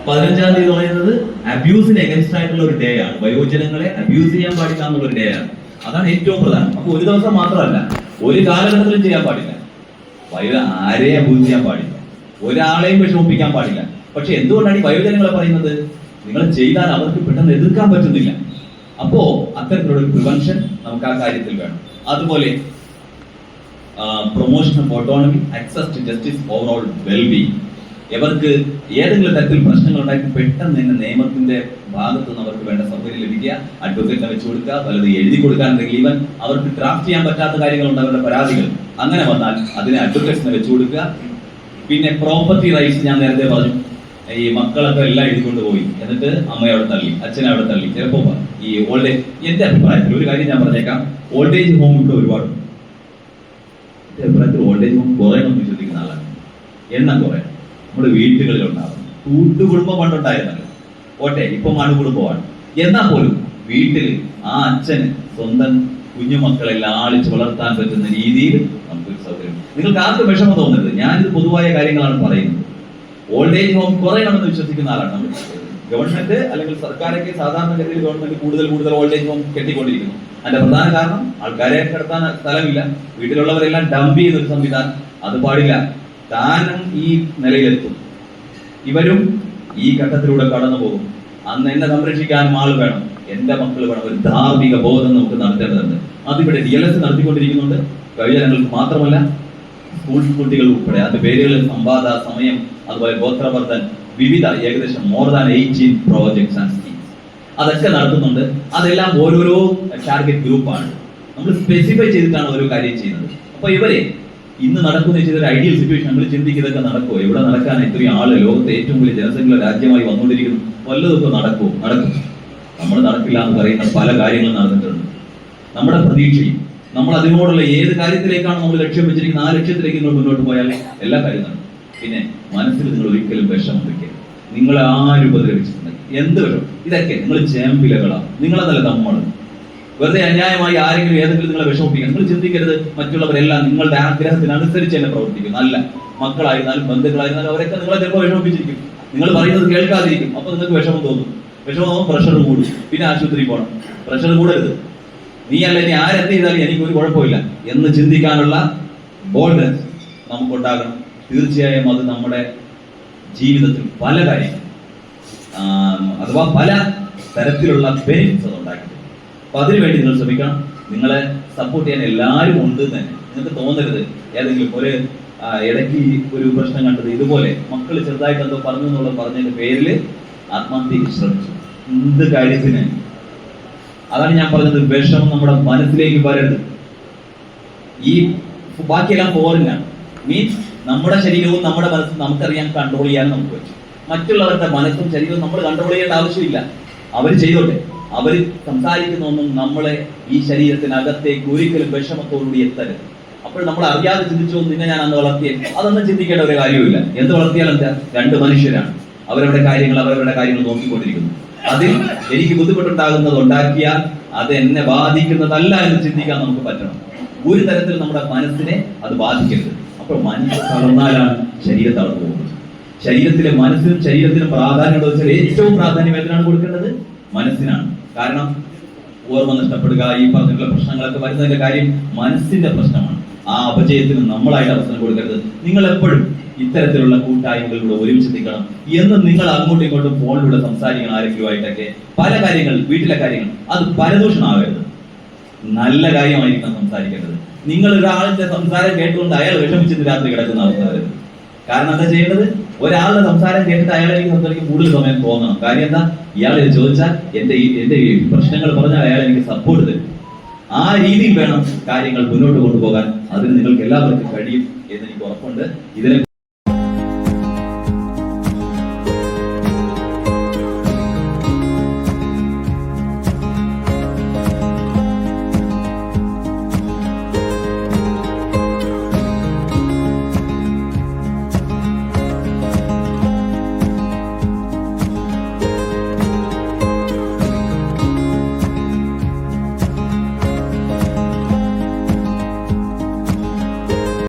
15-ാം തീയതി പറയുന്നത് അബ്യൂസിന് എഗൻസ്റ്റ് ആയിട്ടുള്ള ഒരു ഡേ ആണ്. വയോജനങ്ങളെ അബ്യൂസ് ചെയ്യാൻ പാടില്ല എന്നുള്ള ഒരു ഡേ ആണ്. അതാണ് ഏറ്റവും പ്രധാനം. അപ്പൊ ഒരു ദിവസം മാത്രമല്ല, ഒരു കാലഘട്ടത്തിലും ചെയ്യാൻ പാടില്ല. ആരെയും അബ്യൂസ് ചെയ്യാൻ പാടില്ല, ഒരാളെയും വിഷമിപ്പിക്കാൻ പാടില്ല. പക്ഷെ എന്തുകൊണ്ടാണ് ഈ വയോജനങ്ങളെ പറയുന്നത്? നിങ്ങൾ ചെയ്താൽ അവർക്ക് പെട്ടെന്ന് എതിർക്കാൻ പറ്റുന്നില്ല. അപ്പോ അത്തരത്തിലുള്ള പ്രിവെൻഷൻ നമുക്ക് ആ കാര്യത്തിൽ വേണം. അതുപോലെ promotion of autonomy, access to justice, overall wellbeing. ഇവർക്ക് ഏതെങ്കിലും തരത്തിൽ പ്രശ്നങ്ങൾ ഉണ്ടാക്കി പെട്ടെന്ന് തന്നെ നിയമത്തിന്റെ ഭാഗത്തുനിന്ന് അവർക്ക് വേണ്ട സൗകര്യം ലഭിക്കുക, അഡ്വക്കേറ്റിനെ വെച്ച് കൊടുക്കുക, പലത് എഴുതി കൊടുക്കാനുണ്ടെങ്കിൽ ഈവൻ അവർക്ക് ഡ്രാഫ്റ്റ് ചെയ്യാൻ പറ്റാത്ത കാര്യങ്ങളുണ്ട്, അവരുടെ പരാതികൾ അങ്ങനെ വന്നാൽ അതിനെ അഡ്വക്കേറ്റ്സിനെ വെച്ച് കൊടുക്കുക. പിന്നെ പ്രോപ്പർട്ടി റൈറ്റ്സ് ഞാൻ നേരത്തെ പറഞ്ഞു. ഈ മക്കളൊക്കെ എല്ലാം എഴുതിക്കൊണ്ട് പോയി, എന്നിട്ട് അമ്മയോടെ തള്ളി, അച്ഛനവിടെ തള്ളി. ചിലപ്പോൾ ഈ ഓൾഡ് ഏജ്, എന്റെ അഭിപ്രായത്തിൽ ഒരു കാര്യം ഞാൻ പറഞ്ഞേക്കാം, ഓൾഡ് ഏജ് ഹോം ഇവിടെ ഒരുപാടുണ്ട്. എന്റെ അഭിപ്രായത്തിൽ ഓൾഡ് ഏജ് ഹോം കുറയണമെന്ന് വിശ്വസിക്കുന്ന ആളാണ്. എണ്ണം കുറയണം. നമ്മുടെ വീട്ടുകളിൽ ഉണ്ടാകും. കൂട്ടുകുടുംബം പണ്ടുണ്ടായിരുന്നല്ലോ, ഓട്ടെ ഇപ്പം അണുകുടുംബമാണ്. എന്നാൽ പോലും വീട്ടിൽ ആ അച്ഛന് സ്വന്തം കുഞ്ഞുമക്കളെ ലാളിച്ച് വളർത്താൻ പറ്റുന്ന രീതിയിൽ നമുക്കൊരു സൗകര്യം. നിങ്ങൾക്ക് ആർക്കും വിഷമം തോന്നരുത്, ഞാനിത് പൊതുവായ കാര്യങ്ങളാണ് പറയുന്നത്. ഓൾഡ് ഏജ് ഹോം കുറയണമെന്ന് വിശ്വസിക്കുന്ന ആളാണ് നമ്മൾ. ഗവൺമെന്റ് അല്ലെങ്കിൽ സർക്കാരൊക്കെ സാധാരണഗതിയിൽ ഗവൺമെന്റ് കൂടുതൽ ഓൾഡ് ഏജ് ഹോം കെട്ടിക്കൊണ്ടിരിക്കുന്നു. അതിന്റെ പ്രധാന കാരണം ആൾക്കാരെ കിടത്താൻ സ്ഥലമില്ല, വീട്ടിലുള്ളവരെല്ലാം ഡംപ് ചെയ്യുന്ന ഒരു സംവിധാനം. അത് പാടില്ല. താനും ഈ നിലയിലെത്തും, ഇവരും ഈ ഘട്ടത്തിലൂടെ കടന്നു പോകും. അന്ന് എന്നെ സംരക്ഷിക്കാനും ആൾ വേണം, എന്റെ മക്കൾ വേണം. ഒരു ധാർമ്മിക ബോധം നമുക്ക് നടത്തേണ്ടതുണ്ട്. അതിവിടെ DLS നടത്തിക്കൊണ്ടിരിക്കുന്നുണ്ട്. വയോജനങ്ങൾക്ക് മാത്രമല്ല, സ്കൂൾ കുട്ടികൾ ഉൾപ്പെടെ. അതിന്റെ പേരുകൾ സംവാദ സമയം, അതുപോലെ ഗോത്രവർദ്ധൻ, വിവിധ ഏകദേശം more than 18 projects and schemes അതൊക്കെ നടത്തുന്നുണ്ട്. അതെല്ലാം ഓരോരോ ടാർഗറ്റ് ഗ്രൂപ്പാണ്. നമ്മൾ സ്പെസിഫൈ ചെയ്തിട്ടാണ് ഓരോ കാര്യം ചെയ്യുന്നത്. അപ്പൊ ഇവരെ ഇന്ന് നടക്കുന്ന ചെയ്തൊരു ഐഡിയൽ സിറ്റുവേഷൻ നമ്മൾ ചിന്തിക്കുന്നതൊക്കെ നടക്കുമോ? ഇവിടെ നടക്കാൻ ഇത്രയും ആള്, ലോകത്തെ ഏറ്റവും വലിയ ജനസംഖ്യ രാജ്യമായി വന്നുകൊണ്ടിരിക്കുന്നു, വല്ലതൊക്കെ നടക്കും. നമ്മൾ നടക്കില്ല എന്ന് പറയുന്ന പല കാര്യങ്ങളും നടന്നിട്ടുണ്ട്. നമ്മുടെ പ്രതീക്ഷയും നമ്മൾ അതിനോടുള്ള ഏത് കാര്യത്തിലേക്കാണ് നമ്മൾ ലക്ഷ്യം വെച്ചിരിക്കുന്നത്, ആ ലക്ഷ്യത്തിലേക്ക് നിങ്ങൾ മുന്നോട്ട് പോയാൽ എല്ലാ കാര്യവും നടക്കും. പിന്നെ മനസ്സിൽ നിങ്ങൾ ഒരിക്കലും വിഷമം വയ്ക്കരുത്. നിങ്ങളെ ആരും ഉപദ്രവിച്ചിട്ടുണ്ടെങ്കിൽ എന്ത് വിഷമം, ഇതൊക്കെ നിങ്ങൾ ചേമ്പിലകളാണ്. നിങ്ങളെന്നല്ല നമ്മൾ. വെറുതെ അന്യായമായി ആരെങ്കിലും ഏതെങ്കിലും നിങ്ങളെ വിഷമിപ്പിക്കുക. നിങ്ങൾ ചിന്തിക്കരുത് മറ്റുള്ളവരെല്ലാം നിങ്ങളുടെ ആഗ്രഹത്തിനനുസരിച്ച് തന്നെ പ്രവർത്തിക്കും. നല്ല മക്കളായിരുന്നാലും ബന്ധുക്കളായിരുന്നാലും അവരൊക്കെ നിങ്ങളെ ചിലപ്പോൾ വിഷമിപ്പിച്ചിരിക്കും. നിങ്ങൾ പറയുന്നത് കേൾക്കാതിരിക്കും. അപ്പൊ നിങ്ങൾക്ക് വിഷമം തോന്നും. വിഷമം പ്രഷർ കൂടും. പിന്നെ ആശുപത്രി പോകണം. പ്രഷർ കൂടരുത്. നീ അല്ല, ഇനി ആരെന്ത് ചെയ്താലും എനിക്കൊരു കുഴപ്പമില്ല എന്ന് ചിന്തിക്കാനുള്ള ബോൾഡ്നെസ് നമുക്കുണ്ടാകണം. തീർച്ചയായും അത് നമ്മുടെ ജീവിതത്തിൽ പല കാര്യങ്ങൾ അഥവാ പല തരത്തിലുള്ള ബെനിഫിറ്റ്സ് അത് ഉണ്ടാക്കി. അപ്പൊ അതിനുവേണ്ടി നിങ്ങൾ ശ്രമിക്കണം. നിങ്ങളെ സപ്പോർട്ട് ചെയ്യാൻ എല്ലാവരും ഉണ്ട് തന്നെ. നിങ്ങൾക്ക് തോന്നരുത് ഏതെങ്കിലും ഒരു ഇടയ്ക്ക് ഒരു പ്രശ്നം കണ്ടത് ഇതുപോലെ മക്കൾ ചെറുതായിട്ട് എന്തോ പറഞ്ഞു എന്നുള്ള പറഞ്ഞതിന്റെ പേരിൽ ആത്മഹത്യക്ക് ശ്രമിച്ചു. എന്ത് കാര്യത്തിന്? അതാണ് ഞാൻ പറഞ്ഞത്, വിഷമം നമ്മുടെ മനസ്സിലേക്ക് വരരുത്. ഈ ബാക്കിയെല്ലാം ഫോറിനാണ്. മീൻസ് നമ്മുടെ ശരീരവും നമ്മുടെ മനസ്സും നമുക്കറിയാൻ കൺട്രോൾ ചെയ്യാൻ നമുക്ക് പറ്റും. മറ്റുള്ളവരുടെ മനസ്സും ശരീരവും നമ്മൾ കൺട്രോൾ ചെയ്യേണ്ട ആവശ്യമില്ല. അവർ ചെയ്തോട്ടെ. അവർ സംസാരിക്കുന്നൊന്നും നമ്മളെ ഈ ശരീരത്തിനകത്തേക്ക് ഒരിക്കലും വിഷമത്തോടുകൂടി എത്തരുത്. അപ്പോൾ നമ്മൾ അറിയാതെ ചിന്തിച്ചു, നിന്നെ ഞാൻ അന്ന് വളർത്തിയേ, അതൊന്നും ചിന്തിക്കേണ്ട ഒരു കാര്യമില്ല. എന്ത് വളർത്തിയാലും എന്താ, രണ്ട് മനുഷ്യരാണ്. അവരവരുടെ കാര്യങ്ങൾ നോക്കിക്കൊണ്ടിരിക്കുന്നു. അതിൽ എനിക്ക് ബുദ്ധിമുട്ടുണ്ടാകുന്നത് ഉണ്ടാക്കിയാൽ അത് എന്നെ ബാധിക്കുന്നതല്ല എന്ന് ചിന്തിക്കാൻ നമുക്ക് പറ്റണം. ഒരു തരത്തിൽ നമ്മുടെ മനസ്സിനെ അത് ബാധിക്കരുത്. അപ്പോൾ മനസ്സ് തളർന്നാലാണ് ശരീരം തളർന്നു പോകുന്നത്. ശരീരത്തിലെ മനസ്സിനും ശരീരത്തിനും പ്രാധാന്യം വെച്ചാൽ ഏറ്റവും പ്രാധാന്യം എന്തിനാണ് കൊടുക്കേണ്ടത്? മനസ്സിനാണ്. കാരണം ഓർമ്മ നഷ്ടപ്പെടുക, ഈ പറഞ്ഞിട്ടുള്ള പ്രശ്നങ്ങളൊക്കെ വരുന്നതിന്റെ കാര്യം മനസ്സിന്റെ പ്രശ്നമാണ്. ആ അപജയത്തിന് നമ്മളായിട്ട് അവസരം കൊടുക്കരുത്. നിങ്ങൾ എപ്പോഴും ഇത്തരത്തിലുള്ള കൂട്ടായ്മകളിലൂടെ ഒരുമിച്ച് നിൽക്കണം എന്ന് നിങ്ങൾ അങ്ങോട്ടും ഇങ്ങോട്ടും ഫോണിലൂടെ സംസാരിക്കണം. ആരെങ്കിലുമായിട്ടൊക്കെ പല കാര്യങ്ങൾ, വീട്ടിലെ കാര്യങ്ങൾ, അത് പരദൂഷണമാകരുത്. നല്ല കാര്യമായിരിക്കണം സംസാരിക്കേണ്ടത്. നിങ്ങൾ ഒരാളിന്റെ സംസാരം കേട്ടുകൊണ്ട് അയാൾ വിഷമിച്ചിട്ട് രാത്രി കിടക്കുന്ന അവസ്ഥ വരരുത്. കാരണം എന്താ ചെയ്യേണ്ടത്? ഒരാളുടെ സംസാരം കേട്ടിട്ട് അയാളെനിക്ക് സംസാരിക്കും കൂടുതൽ സമയം തോന്നണം. കാര്യം എന്താ? ഇയാൾ ഇത് ചോദിച്ചാൽ എന്റെ പ്രശ്നങ്ങൾ പറഞ്ഞാൽ അയാൾ എനിക്ക് സപ്പോർട്ട് തരും. ആ രീതിയിൽ വേണം കാര്യങ്ങൾ മുന്നോട്ട് കൊണ്ടുപോകാൻ. അതിന് നിങ്ങൾക്ക് എല്ലാവർക്കും കഴിയും എന്ന് എനിക്ക് ഉറപ്പുണ്ട്. ഇതിനെ